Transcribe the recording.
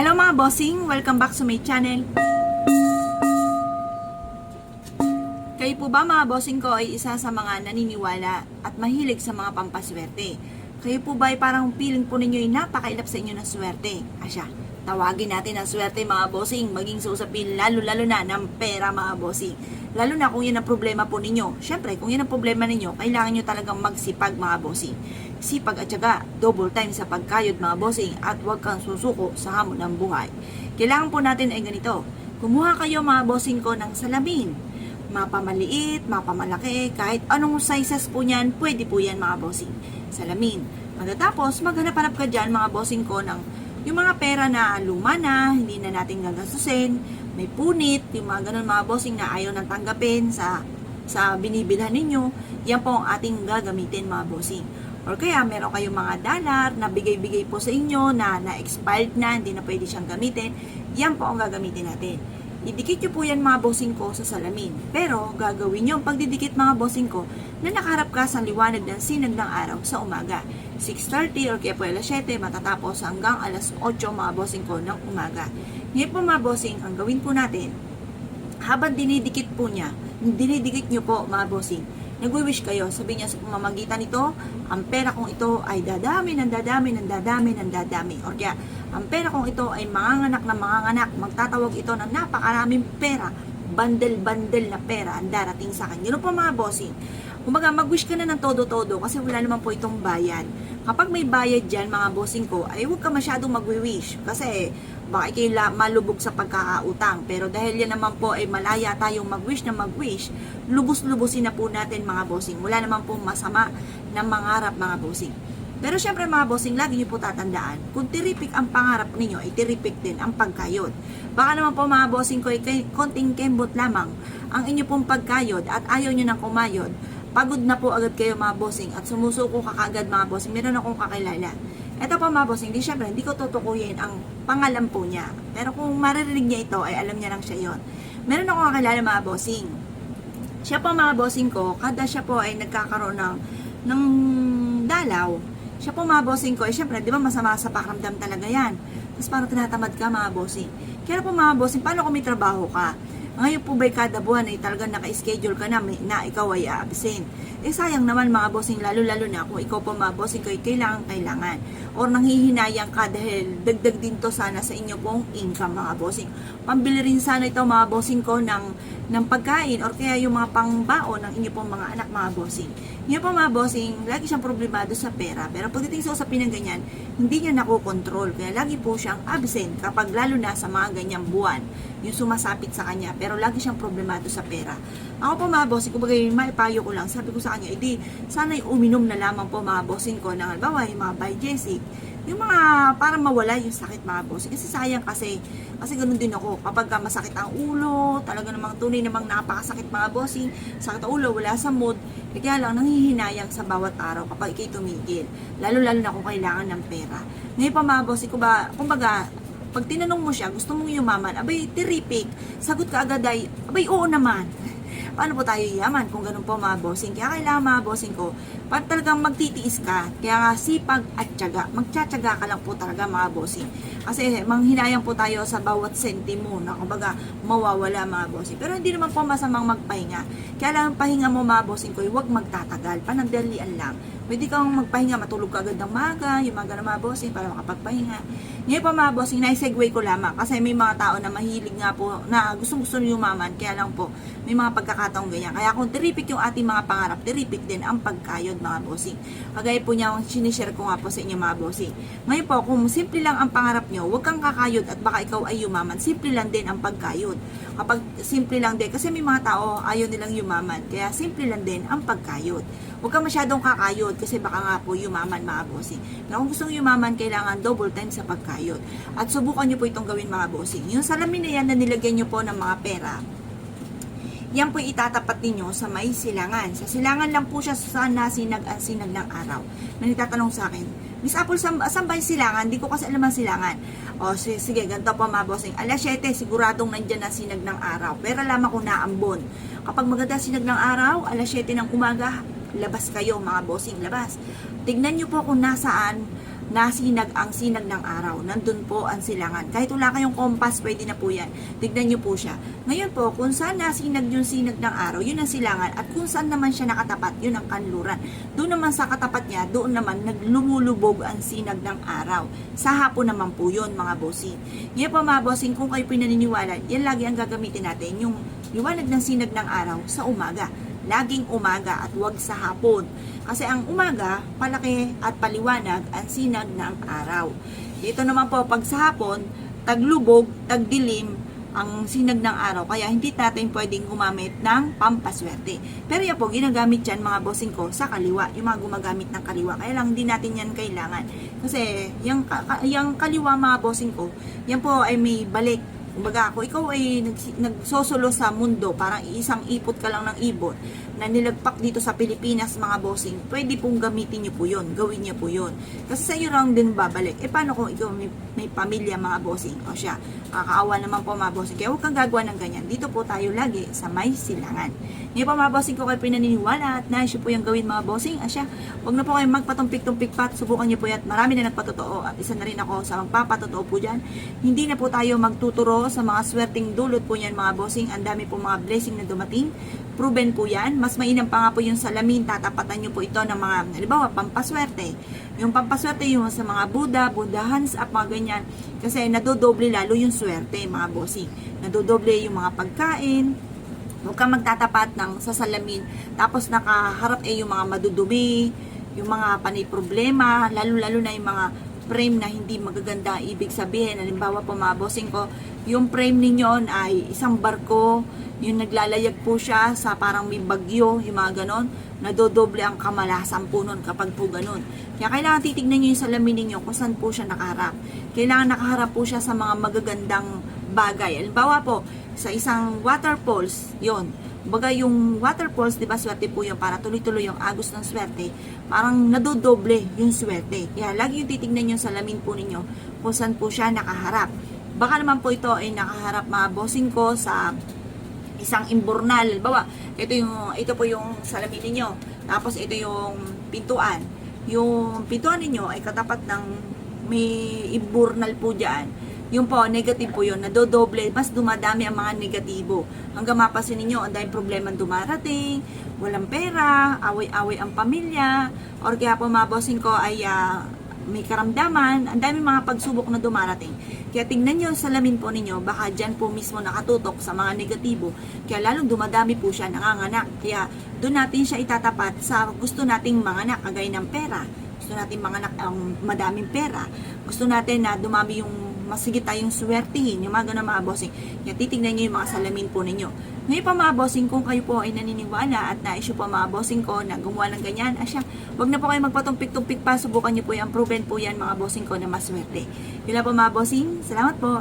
Hello mga bossing! Welcome back to my channel. Kayo po ba mga bossing ko ay isa sa mga naniniwala at mahilig sa mga pampaswerte? Kayo po ba ay parang feeling po ninyo ay napakailap sa inyo ng swerte? Asya, tawagin natin ang swerte mga bossing, maging sa usapin lalo na ng pera mga bossing. Lalo na kung yan ang problema po ninyo. Siyempre, kung yan ang problema ninyo, kailangan nyo talagang magsipag mga bossing. Sipag at syaga, double time sa pagkayod mga bossing, at huwag kang susuko sa hamon ng buhay. Kailangan po natin ay ganito. Kumuha kayo mga bossing ko ng salamin. Mapamaliit, mapamalaki, kahit anong sizes po niyan, pwede po yan mga bossing. Salamin. Pagkatapos, maghanap-hanap ka dyan mga bossing ko ng yung mga pera na luma na, hindi na natin gagastusin, may punit, yung mga ganun mga bossing na ayaw nang tanggapin sa binibilhan ninyo, yan po ang ating gagamitin mga bossing. Or kaya meron kayong mga dollar na bigay-bigay po sa inyo na expired na, hindi na pwede siyang gamitin, yan po ang gagamitin natin. Idikit nyo po yan mga bossing ko sa salamin. Pero gagawin nyo ang pagdidikit mga bossing ko na nakaharap ka sa liwanag ng sinag ng araw sa umaga. 6:30 or kaya po alas 7 matatapos hanggang alas 8 mga bossing ko ng umaga. Ngayon po mga bossing, ang gawin po natin, habang dinidikit nyo po mga bossing, nagwi-wish kayo, sabi niya sa pamamagitan nito, ang pera kong ito ay dadami. Or kaya, ang pera kong ito ay manganganak, magtatawag ito ng napakaraming pera, bandel na pera ang darating sa akin. Yun po mga bossing. Kumbaga, mag-wish ka na ng todo-todo kasi wala naman po itong bayad. Kapag may bayad dyan, mga bossing ko, ay huwag ka masyadong mag-wish kasi baka kayo malubog sa pagkakautang. Pero dahil yan naman po ay malaya tayong mag-wish, lubos-lubusin na po natin mga bossing. Wala naman po masama na mangarap mga bossing. Pero syempre mga bossing, lagi niyo po tatandaan, kung tiripik ang pangarap ninyo, ay tiripik din ang pagkayod. Baka naman po mga bossing ko, ay konting kembot lamang ang inyo pong pagkayod at ayaw nyo nang kumayod. Pagod na po agad kayo mga bossing at sumusuko ka kaagad mga bossing. Meron akong kakilala. Ito po mga bossing, syempre hindi ko tutukuyin ang pangalan po niya. Pero kung maririnig niya ito, ay alam niya lang siya yon. Meron akong kakilala mga bossing. Siya po mga bossing ko, kada siya po ay nagkakaroon ng dalaw. Siya po mga bossing ko, syempre, di ba masama sa pakiramdam talaga yan. Tapos parang tinatamad ka mga bossing. Kaya po mga bossing, paano kung may trabaho ka? Ngayon po ba'y kada buwan ay talagang naka-schedule ka na ikaw ay absent? Eh sayang naman mga bossing, lalo na kung ikaw po mga bossing ko ay kailangan. Or nanghihinayang ka dahil dagdag din to sana sa inyo pong income mga bossing. Pambili rin sana ito mga bossing ko ng pagkain or kaya yung mga pangbaon ng inyo pong mga anak mga bossing. Yun po mga bossing, lagi siyang problemado sa pera. Pero pagdating sa usapin ng ganyan, hindi niya nakokontrol. Kaya lagi po siyang absent kapag lalo na sa mga ganyang buwan. Yung sumasapit sa kanya. Pero lagi siyang problemado sa pera. Ako po mga bossing, kumbaga yung maipayo ko lang, sabi ko sa kanya, edi sana'y uminom na lamang po mga bossing ko ng halimbawa yung mga Biogesic. Yung mga para mawala yung sakit mga bossing. Kasi sayang kasi ganun din ako. Kapag masakit ang ulo, talaga namang tunay namang napakasakit mga bossing. Sakit ang ulo, wala sa mood. Kaya lang nanghihinayang sa bawat araw kapag ikay tumigil. Lalo na kung kailangan ng pera. Ngayon pa mga bossing, kumbaga, pag tinanong mo siya, gusto mong yumaman, abay, tiripik. Sagot ka agad ay, abay, oo naman. Paano po tayo yaman kung ganun po mga bossing? Kaya kailangan mga bossing ko, pag talagang magtitiis ka, kaya nga sipag at tiyaga, magtsatsaga ka lang po talaga mga bossing. Kasi manghinayang po tayo sa bawat sentimo na kumbaga mawawala mga bossing. Pero hindi naman po masamang magpahinga. Kaya lang pahinga mo mga bossing ko, huwag magtatagal, panandalian lang. Pwede kang magpahinga, matulog ka agad ng maga, yung mga ganun mga bossing para makapagpahinga. Ngayon po mga bossing, na-segue ko lamang kasi may mga tao na mahilig nga po na gusto yumaman, kaya lang po may mga pagkakataong ganyan. Kaya kung tiripik yung ating mga pangarap, tiripik din ang pagkayod mga bossing. Kagaya po niya ang sinishare ko nga po sa inyo mga bossing. Ngayon po, kung simple lang ang pangarap nyo, huwag kang kakayod at baka ikaw ay yumaman. Simple lang din ang pagkayod. Kapag simple lang din, kasi may mga tao ayaw nilang yumaman, kaya simple lang din ang pagkayod. Huwag kang masyadong kakayod kasi baka nga po yumaman mga bossing. Pero kung gusto nyo yumaman, kailangan double time sa pagkayod. At subukan nyo po itong gawin mga bossing. Yung salamin na yan na nilagyan nyo po ng mga pera, yan po itatapat ninyo sa may silangan. Sa silangan lang po siya sa sinag ng araw. May nagtatanong sa akin, Miss Apple, saan ba yung silangan? Hindi ko kasi alam ang silangan. O sige, ganito po mga bossing. Alas 7, siguradong nandyan na sinag ng araw. Pero lamang kung naambon. Kapag maganda sinag ng araw, alas 7 ng umaga, labas kayo mga bossing, labas. Tignan nyo po kung nasaan nasinag ang sinag ng araw. Nandun po ang silangan. Kahit wala kayong kompas, pwede na po yan. Tignan nyo po siya. Ngayon po, kung saan nasinag yung sinag ng araw, yun ang silangan. At kung saan naman siya nakatapat, yun ang kanluran. Doon naman sa katapat niya, doon naman naglumulubog ang sinag ng araw. Sa hapon naman po yun, mga bossing. Ngayon po mga bossing, kung kayo pinaniniwala, yan lagi ang gagamitin natin, yung liwanag ng sinag ng araw sa umaga. Laging umaga at wag sa hapon. Kasi ang umaga, palaki at paliwanag ang sinag ng araw. Dito naman po, pag sa hapon, taglubog, tagdilim ang sinag ng araw. Kaya hindi natin pwedeng gumamit ng pampaswerte. Pero yan po, ginagamit yan mga bossing ko sa kaliwa. Yung mga gumagamit ng kaliwa. Kaya lang hindi natin yan kailangan. Kasi yung kaliwa mga bossing ko, yan po ay may balik. Kumbaga, kung ikaw ay nagsosolo sa mundo, parang isang ipot ka lang ng ibon na nilagpak dito sa Pilipinas mga bossing, pwede pong gamitin nyo po yun, gawin nyo po yun. Kasi sa iyo lang din babalik. Paano kung ikaw may pamilya mga bossing? O siya, kakaawa naman po mga bossing. Kaya huwag kang gagawa ng ganyan. Dito po tayo lagi sa may silangan. Ngayon po mga bossing ko kayo pinaniniwala at nais po yung gawin mga bossing. Asya, huwag na po kayo magpatumpik-tumpik pa. Subukan nyo po yan. Marami na nagpatotoo at isa na rin ako sa magpapatotoo po dyan. Hindi na po tayo magtuturo sa mga swerteng dulot po yan mga bossing. Ang dami po mga blessing na dumating. Proven po yan. Mas mainam pa nga po yung salamin. Tatapatan nyo po ito ng mga, halimbawa, pampaswerte. Yung pampaswerte yung sa mga Buddha, Buddha hands up, mga ganyan. Kasi nadodoble lalo yung swerte mga bossing. Nadodoble yung mga pagkain. Huwag kang magtatapat ng sa salamin. Tapos nakaharap yung mga madudumi, yung mga panay problema, lalo-lalo na yung mga frame na hindi magaganda. Ibig sabihin, halimbawa po mga bossing ko, yung frame ninyo ay isang barko, yung naglalayag po siya sa parang may bagyo, yung mga ganon, nadodoble ang kamalasan po nun kapag po ganon. Kaya kailangan titignan nyo yung salamin ninyo kung saan po siya nakaharap. Kailangan nakaharap po siya sa mga magagandang bagay. Halimbawa po, sa isang waterfalls, yon. Baga yung waterfalls, di ba, swerte po yun para tuloy-tuloy yung agos ng swerte. Parang nadodoble yung swerte. Kaya lagi yung titignan yung salamin po ninyo kung saan po siya nakaharap. Baka naman po ito ay nakaharap mga bossing ko sa isang imbornal. Bawa, ito po yung salamin ninyo. Tapos ito yung pintuan. Yung pintuan ninyo ay katapat ng may imbornal po dyan. Yung po, negative po yun, nadodoble, mas dumadami ang mga negatibo. Hanggang mapasin ninyo, ang daming problema dumarating, walang pera, away-away ang pamilya, or kaya po mga bossing ko ay may karamdaman, ang daming mga pagsubok na dumarating. Kaya tingnan nyo sa salamin po ninyo, baka dyan po mismo nakatutok sa mga negatibo. Kaya lalong dumadami po siya, nanganganak. Kaya doon natin siya itatapat sa gusto nating manganak, kagaya ng pera. Gusto natin manganak ang madaming pera. Gusto natin na dumami yung masigit tayong swertihin, yung mga ganun mga bossing. Kaya titignan nyo yung mga salamin po ninyo. Ngayon pa mga bossing, kung kayo po ay naniniwala at na-issue po mga bossing ko na gumawa ng ganyan, wag na po kayo magpatumpik-tumpik pa, subukan nyo po yan, proven po yan mga bossing ko na maswerte. Yun lang po mga bossing, salamat po.